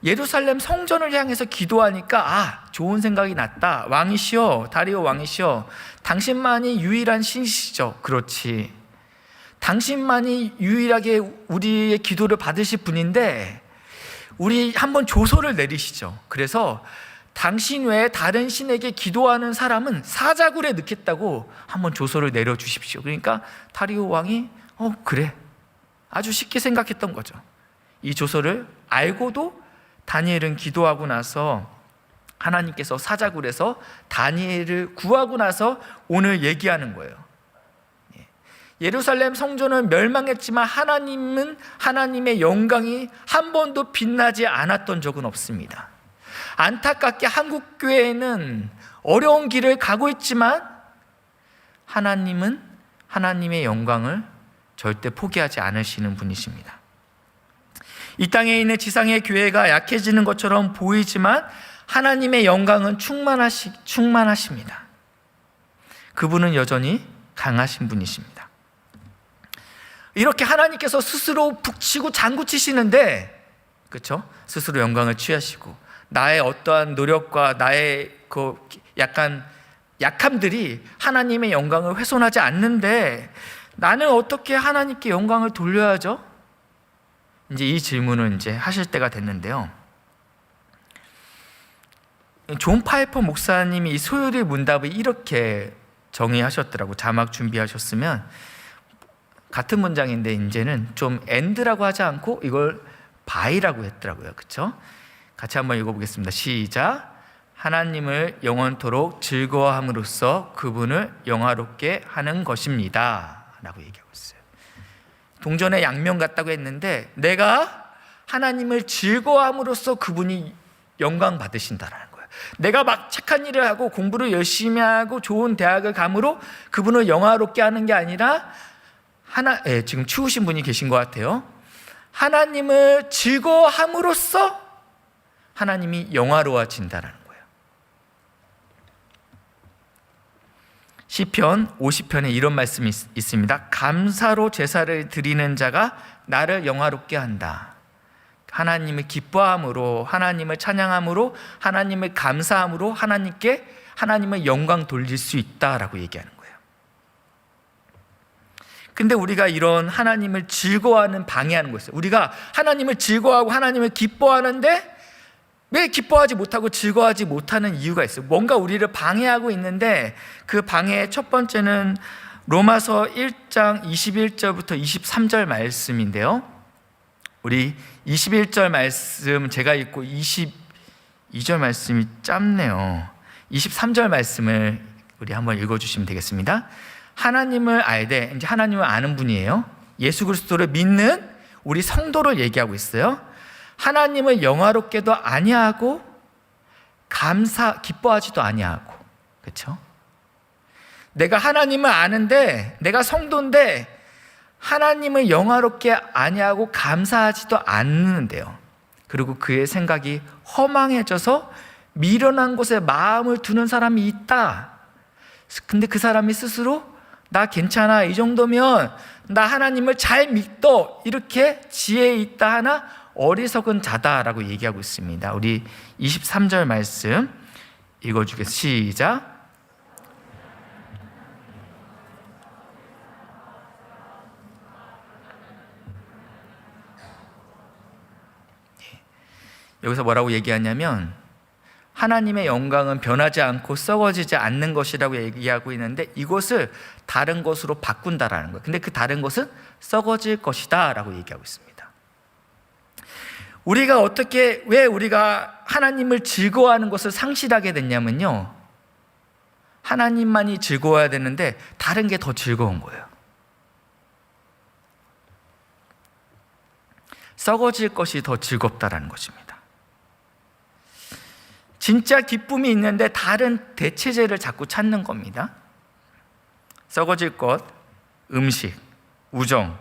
예루살렘 성전을 향해서 기도하니까 좋은 생각이 났다. 왕이시여, 다리오 왕이시여, 당신만이 유일한 신이시죠. 그렇지, 당신만이 유일하게 우리의 기도를 받으실 분인데 우리 한번 조서를 내리시죠. 그래서 당신 외에 다른 신에게 기도하는 사람은 사자굴에 넣겠다고 한번 조서를 내려주십시오. 그러니까 다리오 왕이 그래, 아주 쉽게 생각했던 거죠. 이 조서를 알고도 다니엘은 기도하고 나서 하나님께서 사자굴에서 다니엘을 구하고 나서 오늘 얘기하는 거예요. 예루살렘 성전은 멸망했지만 하나님은, 하나님의 영광이 한 번도 빛나지 않았던 적은 없습니다. 안타깝게 한국 교회는 어려운 길을 가고 있지만 하나님은 하나님의 영광을 절대 포기하지 않으시는 분이십니다. 이 땅에 있는 지상의 교회가 약해지는 것처럼 보이지만 하나님의 영광은 충만하십니다. 그분은 여전히 강하신 분이십니다. 이렇게 하나님께서 스스로 북치고 장구치시는데, 그렇죠? 스스로 영광을 취하시고 나의 어떠한 노력과 나의 그 약간 약함들이 하나님의 영광을 훼손하지 않는데 나는 어떻게 하나님께 영광을 돌려야죠? 이제 이 질문을 이제 하실 때가 됐는데요. 존 파이퍼 목사님이 이 소요리 문답을 이렇게 정의하셨더라고. 자막 준비하셨으면 같은 문장인데 이제는 좀 and라고 하지 않고 이걸 by라고 했더라고요. 그렇죠? 같이 한번 읽어보겠습니다. 시작. 하나님을 영원토록 즐거워함으로써 그분을 영화롭게 하는 것입니다 라고 얘기하고 있어요. 동전의 양면 같다고 했는데 내가 하나님을 즐거워함으로써 그분이 영광 받으신다라는 거예요. 내가 막 착한 일을 하고 공부를 열심히 하고 좋은 대학을 감으로 그분을 영화롭게 하는 게 아니라 지금 추우신 분이 계신 것 같아요. 하나님을 즐거워함으로써 하나님이 영화로워진다라는 거예요. 시편 50편에 이런 말씀이 있습니다. 감사로 제사를 드리는 자가 나를 영화롭게 한다. 하나님을 기뻐함으로, 하나님을 찬양함으로, 하나님을 감사함으로 하나님을 영광 돌릴 수 있다라고 얘기하는 거예요. 근데 우리가 이런 하나님을 즐거워하는 방해하는 거였어요. 우리가 하나님을 즐거워하고 하나님을 기뻐하는데 왜 기뻐하지 못하고 즐거워하지 못하는 이유가 있어요. 뭔가 우리를 방해하고 있는데 그 방해의 첫 번째는 로마서 1장 21절부터 23절 말씀인데요. 우리 21절 말씀 제가 읽고 22절 말씀이 짧네요. 23절 말씀을 우리 한번 읽어주시면 되겠습니다. 하나님을 알되, 이제 하나님을 아는 분이에요. 예수 그리스도를 믿는 우리 성도를 얘기하고 있어요. 하나님을 영화롭게도 아니하고 기뻐하지도 아니하고, 그렇죠? 내가 하나님을 아는데, 내가 성도인데 하나님을 영화롭게 아니하고 감사하지도 않는데요. 그리고 그의 생각이 허망해져서 미련한 곳에 마음을 두는 사람이 있다. 근데 그 사람이 스스로 나 괜찮아, 이 정도면 나 하나님을 잘 믿어, 이렇게 지혜 있다 하나 어리석은 자다라고 얘기하고 있습니다. 우리 23절 말씀 읽어주겠습니다. 시작. 여기서 뭐라고 얘기하냐면 하나님의 영광은 변하지 않고 썩어지지 않는 것이라고 얘기하고 있는데 이것을 다른 것으로 바꾼다라는 거예요. 근데 그 다른 것은 썩어질 것이다 라고 얘기하고 있습니다. 왜 우리가 하나님을 즐거워하는 것을 상실하게 됐냐면요, 하나님만이 즐거워야 되는데 다른 게 더 즐거운 거예요. 썩어질 것이 더 즐겁다라는 것입니다. 진짜 기쁨이 있는데 다른 대체제를 자꾸 찾는 겁니다. 썩어질 것, 음식, 우정,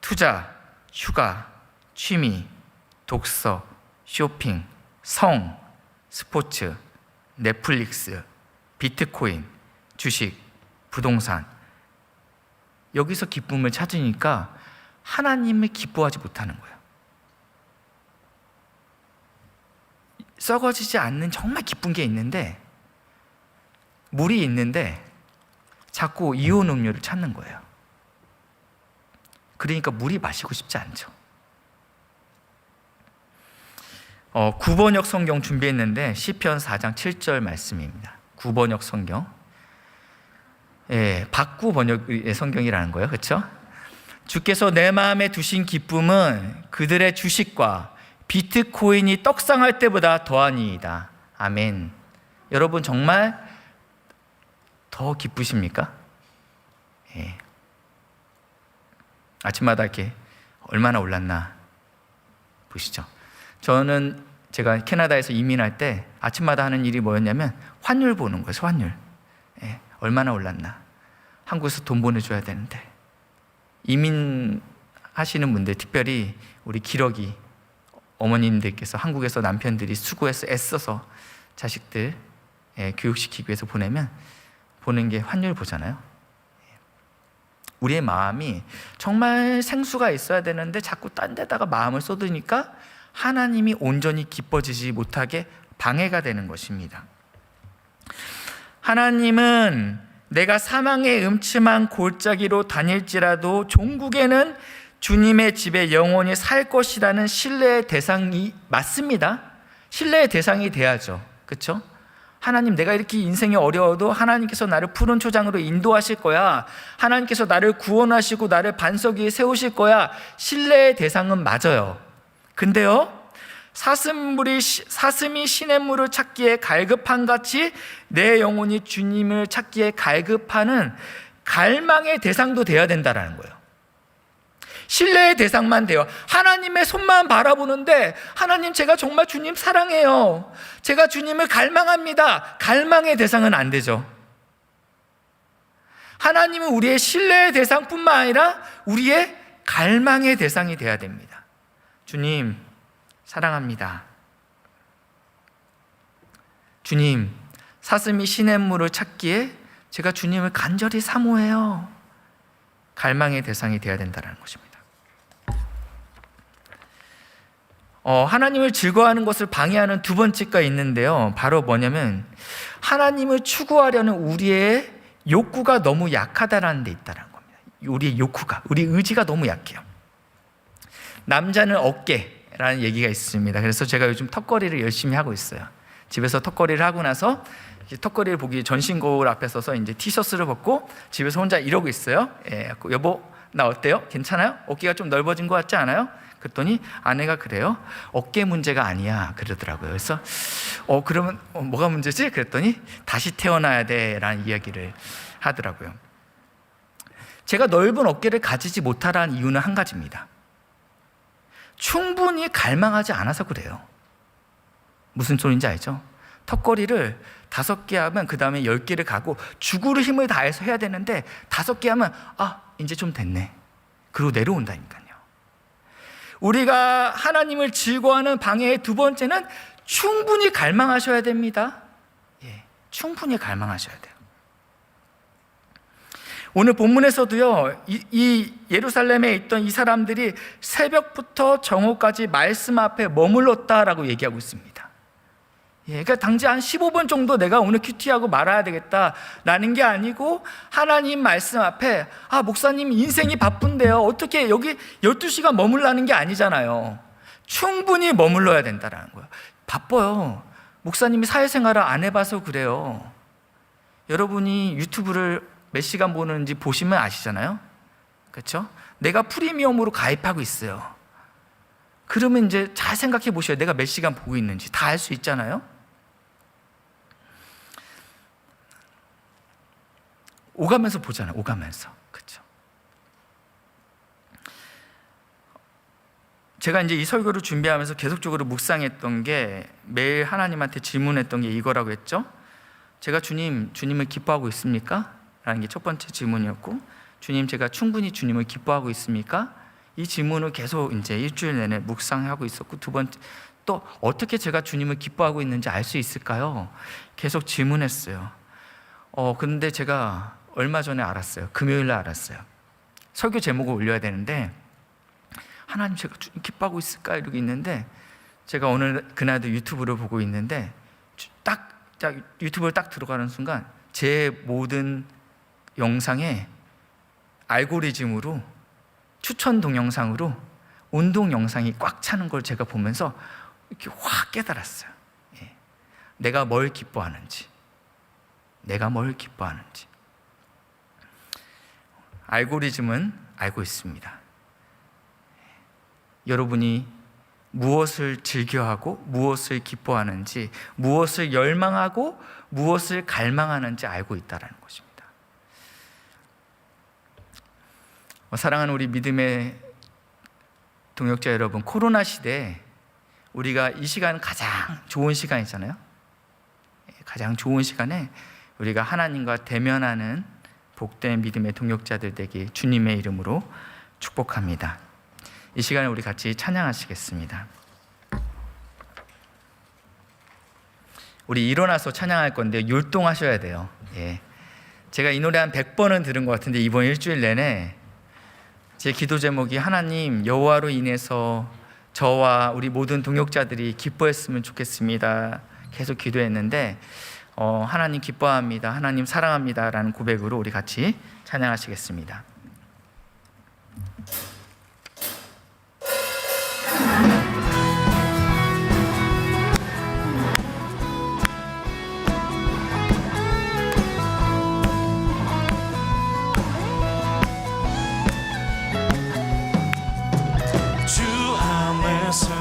투자, 휴가, 취미, 독서, 쇼핑, 성, 스포츠, 넷플릭스, 비트코인, 주식, 부동산, 여기서 기쁨을 찾으니까 하나님을 기뻐하지 못하는 거예요. 썩어지지 않는 정말 기쁜 게 있는데, 물이 있는데 자꾸 이온 음료를 찾는 거예요. 그러니까 물이 마시고 싶지 않죠. 9번역 성경 준비했는데 시편 4장 7절 말씀입니다. 9번역 성경. 박구 번역의 성경이라는 거예요. 그렇죠? 주께서 내 마음에 두신 기쁨은 그들의 주식과 비트코인이 떡상할 때보다 더하니이다. 아멘. 여러분 정말 더 기쁘십니까? 아침마다 이렇게 얼마나 올랐나 보시죠. 저는 제가 캐나다에서 이민할 때 아침마다 하는 일이 뭐였냐면 환율 보는 거예요. 환율. 얼마나 올랐나. 한국에서 돈 보내줘야 되는데. 이민하시는 분들, 특별히 우리 기러기 어머님들께서 한국에서 남편들이 수고해서 애써서 자식들 교육시키기 위해서 보는 게 환율 보잖아요. 우리의 마음이 정말 생수가 있어야 되는데 자꾸 딴 데다가 마음을 쏟으니까 하나님이 온전히 기뻐지지 못하게 방해가 되는 것입니다. 하나님은 내가 사망의 음침한 골짜기로 다닐지라도 종국에는 주님의 집에 영원히 살 것이라는 신뢰의 대상이 맞습니다. 신뢰의 대상이 돼야죠. 그렇죠? 하나님, 내가 이렇게 인생이 어려워도 하나님께서 나를 푸른 초장으로 인도하실 거야. 하나님께서 나를 구원하시고 나를 반석 위에 세우실 거야. 신뢰의 대상은 맞아요. 근데요, 사슴이 시냇물을 찾기에 갈급한 같이 내 영혼이 주님을 찾기에 갈급하는 갈망의 대상도 되어야 된다는 거예요. 신뢰의 대상만 돼요. 하나님의 손만 바라보는데, 하나님, 제가 정말 주님 사랑해요, 제가 주님을 갈망합니다, 갈망의 대상은 안 되죠. 하나님은 우리의 신뢰의 대상뿐만 아니라 우리의 갈망의 대상이 돼야 됩니다. 주님 사랑합니다. 주님, 사슴이 시냇물을 찾기에 제가 주님을 간절히 사모해요. 갈망의 대상이 되어야 된다는 것입니다. 하나님을 즐거워하는 것을 방해하는 두 번째가 있는데요, 바로 뭐냐면 하나님을 추구하려는 우리의 욕구가 너무 약하다는 데 있다는 겁니다. 우리의 욕구가, 우리 의지가 너무 약해요. 남자는 어깨라는 얘기가 있습니다. 그래서 제가 요즘 턱걸이를 열심히 하고 있어요. 집에서 턱걸이를 하고 나서 턱걸이를 보기 전신 거울 앞에 서서 이제 티셔츠를 벗고 집에서 혼자 이러고 있어요. 여보, 나 어때요? 괜찮아요? 어깨가 좀 넓어진 것 같지 않아요? 그랬더니 아내가 그래요. 어깨 문제가 아니야 그러더라고요. 그래서 그러면 뭐가 문제지? 그랬더니 다시 태어나야 돼 라는 이야기를 하더라고요. 제가 넓은 어깨를 가지지 못하라는 이유는 한 가지입니다. 충분히 갈망하지 않아서 그래요. 무슨 소리인지 알죠? 턱걸이를 5개 하면 그 다음에 10개를 가고 죽을 힘을 다해서 해야 되는데 5개 하면 이제 좀 됐네, 그리고 내려온다니까요. 우리가 하나님을 즐거워하는 방해의 두 번째는 충분히 갈망하셔야 됩니다. 충분히 갈망하셔야 돼요. 오늘 본문에서도요, 이 예루살렘에 있던 이 사람들이 새벽부터 정오까지 말씀 앞에 머물렀다라고 얘기하고 있습니다. 그러니까 당장 한 15분 정도 내가 오늘 큐티하고 말아야 되겠다라는 게 아니고, 하나님 말씀 앞에, 목사님 인생이 바쁜데요, 어떻게 여기 12시간 머물라는 게 아니잖아요. 충분히 머물러야 된다는 거예요. 바빠요. 목사님이 사회생활을 안 해봐서 그래요. 여러분이 유튜브를 몇 시간 보는지 보시면 아시잖아요. 그렇죠? 내가 프리미엄으로 가입하고 있어요. 그러면 이제 잘 생각해 보셔요. 내가 몇 시간 보고 있는지 다 알 수 있잖아요. 오가면서 보잖아요. 오가면서. 그렇죠? 제가 이제 이 설교를 준비하면서 계속적으로 묵상했던 게, 매일 하나님한테 질문했던 게 이거라고 했죠. 제가 주님을 기뻐하고 있습니까? 라는 게 첫 번째 질문이었고, 주님, 제가 충분히 주님을 기뻐하고 있습니까? 이 질문을 계속 이제 일주일 내내 묵상하고 있었고, 두 번째 또 어떻게 제가 주님을 기뻐하고 있는지 알 수 있을까요? 계속 질문했어요. 근데 제가 얼마 전에 알았어요. 금요일 날 알았어요. 설교 제목을 올려야 되는데, 하나님 제가 주님 기뻐하고 있을까 이러고 있는데, 제가 오늘 그날도 유튜브를 보고 있는데 딱 유튜브를 딱 들어가는 순간 제 모든 영상에 알고리즘으로 추천 동영상으로 운동 영상이 꽉 차는 걸 제가 보면서 이렇게 확 깨달았어요. 내가 뭘 기뻐하는지, 내가 뭘 기뻐하는지. 알고리즘은 알고 있습니다. 여러분이 무엇을 즐겨하고 무엇을 기뻐하는지, 무엇을 열망하고 무엇을 갈망하는지 알고 있다는 것입니다. 사랑하는 우리 믿음의 동역자 여러분, 코로나 시대에 우리가 이 시간 가장 좋은 시간이잖아요. 가장 좋은 시간에 우리가 하나님과 대면하는 복된 믿음의 동역자들 되기 주님의 이름으로 축복합니다. 이 시간에 우리 같이 찬양하시겠습니다. 우리 일어나서 찬양할 건데 율동하셔야 돼요. 제가 이 노래 한 100번은 들은 것 같은데 이번 일주일 내내 제 기도 제목이 하나님 여호와로 인해서 저와 우리 모든 동역자들이 기뻐했으면 좋겠습니다. 계속 기도했는데 하나님 기뻐합니다, 하나님 사랑합니다 라는 고백으로 우리 같이 찬양하시겠습니다.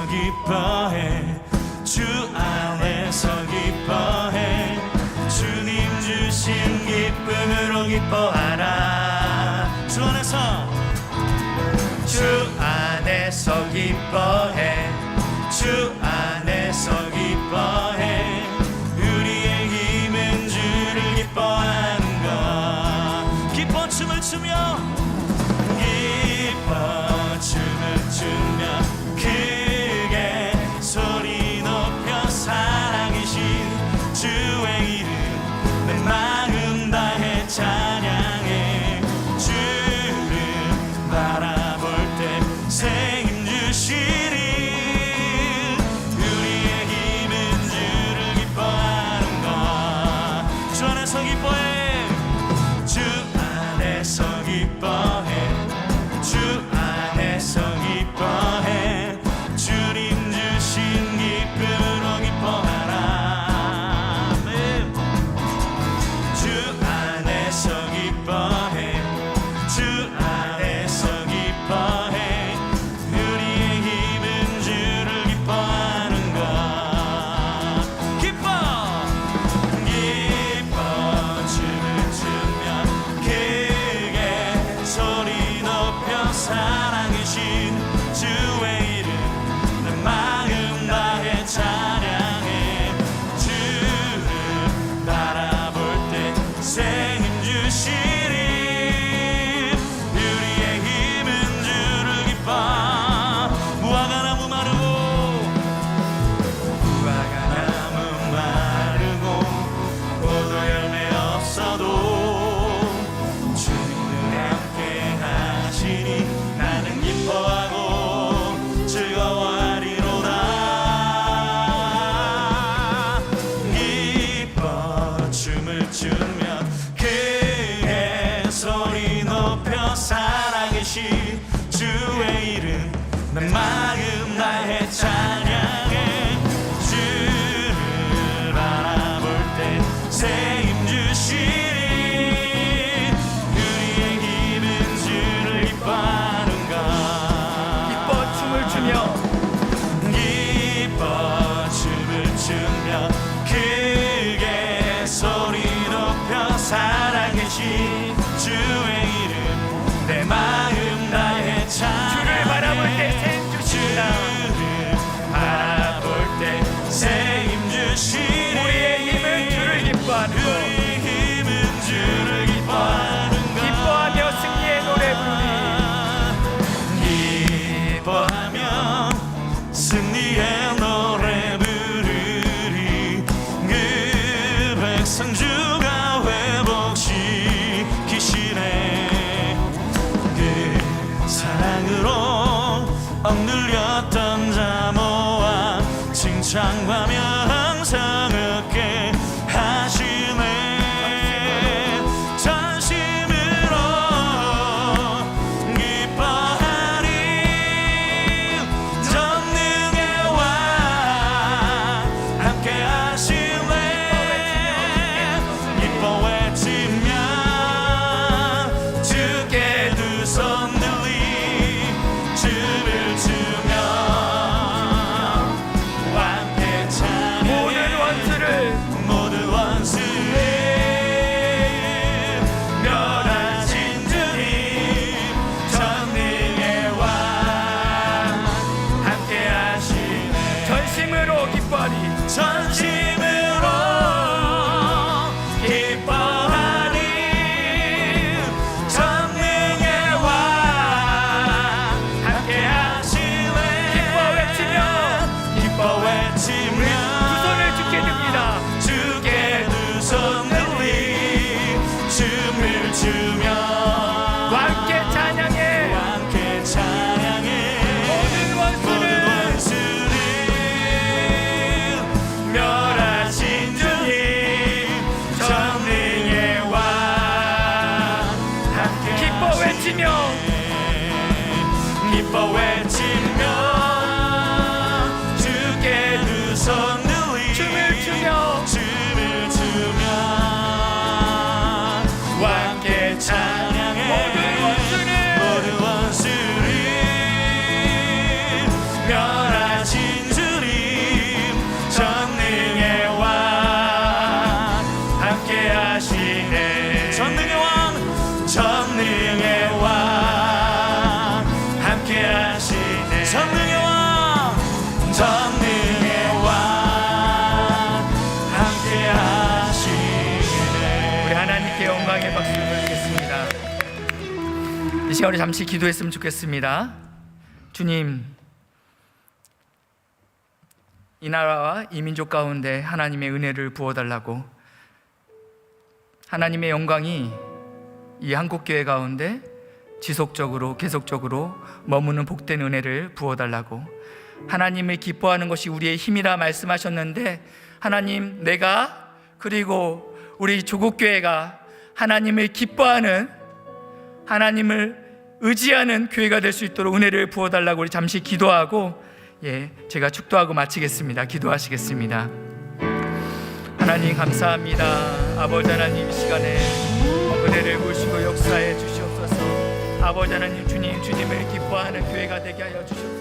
기뻐해, 주 안에서 기뻐해, 주님 주신 기쁨으로 기뻐하라. 주 안에서 기뻐해, 주 안에서 기뻐해, 우리의 힘은 주를 기뻐하는 것. 기뻐 춤을 추며, 기뻐 춤을 추며 크게 소리 높여 사랑이신 주의 이름 내 마음 다해 찬양해. 주를 바라볼 때 새 힘 주시리. 우리의 힘은 주를 기뻐하는 것. 주 안에서 기뻐해, 주 안에서 기뻐해, 주 안에서 기뻐해, 주님 주신 기쁨으로 기뻐하라. 주 안에서 기뻐해, 주 안에서 기뻐해, 우리의 힘은 주를 기뻐하는 것. 기뻐 춤을 추며 크게 소리 높여 사랑이신 주의 이름 내 마음 다해 찬양해. 주를 바라볼 때 새 힘 주시리. 우리의 힘은 주를 기뻐. 무화과 나무 마르고, 무화과 나무 마르고 포도 열매 없어도 주님을 함께 하시니 나는 기뻐하고 즐거워하리로다. 기뻐 춤을 추며 크게 소리 높여 살아계신 주의 이름 내 마음 다해 찬양해. 주를 바라볼 때 새 힘 주시리. 우리의 힘은 주를 기뻐하는 것. 기뻐 춤을 추며, 기뻐 춤을 추며 크게 소리 높여 살아계신 주의 이름 내 마음 다해 찬양해. 주를 바라볼 때 새 힘 주시리라. 주를 승리의 노래 부르리. 그 백성주가 회복시키시네. 그 사랑으로 억눌렸던 자 모아 칭찬과 명상 얻게 하시네. 전심으로 기뻐하리. 전능의 왕 함께 하시네. 기뻐 외치며 주께 두 손 들리 춤을 추며 함께 찬양해. 모든 원수를 멸하신 주님 전능의 왕 함께 하시네. 전심으로 기뻐하리. 전심으로 기뻐하리. 전능의 왕 함께 하시네. 기뻐 외치며 기뻐 외치며 두 손을 주께 듭니다. 주께 두 손 들리 춤을 추며 함께 찬양해. 함께 찬양해. 모든 원수를 멸하신 주님 전능의 왕 함께 기뻐 외치며 기뻐 외치며 주께 두 손 들리 춤을 추며 함께 찬양해. 모든 원수를 멸하신 주님 전능의 왕 함께 하시네. 전능의 왕 함께 하시네. 전능의 왕 함께 하시네. 우리 하나님께 영광의 박수를 드리겠습니다. 이 시간 우리 잠시 기도했으면 좋겠습니다. 주님, 이 나라와 이 민족 가운데 하나님의 은혜를 부어달라고, 하나님의 영광이 이 한국교회 가운데 지속적으로 계속적으로 머무는 복된 은혜를 부어달라고, 하나님을 기뻐하는 것이 우리의 힘이라 말씀하셨는데, 하나님, 내가 그리고 우리 조국교회가 하나님을 기뻐하는, 하나님을 의지하는 교회가 될 수 있도록 은혜를 부어달라고 우리 잠시 기도하고, 제가 축도하고 마치겠습니다. 기도하시겠습니다. 하나님 감사합니다. 아버지 하나님, 이 시간에 은혜를 보시고 역사해 주시옵소서. 아버지 하나님, 주님을 기뻐하는 교회가 되게 하여 주시옵소서.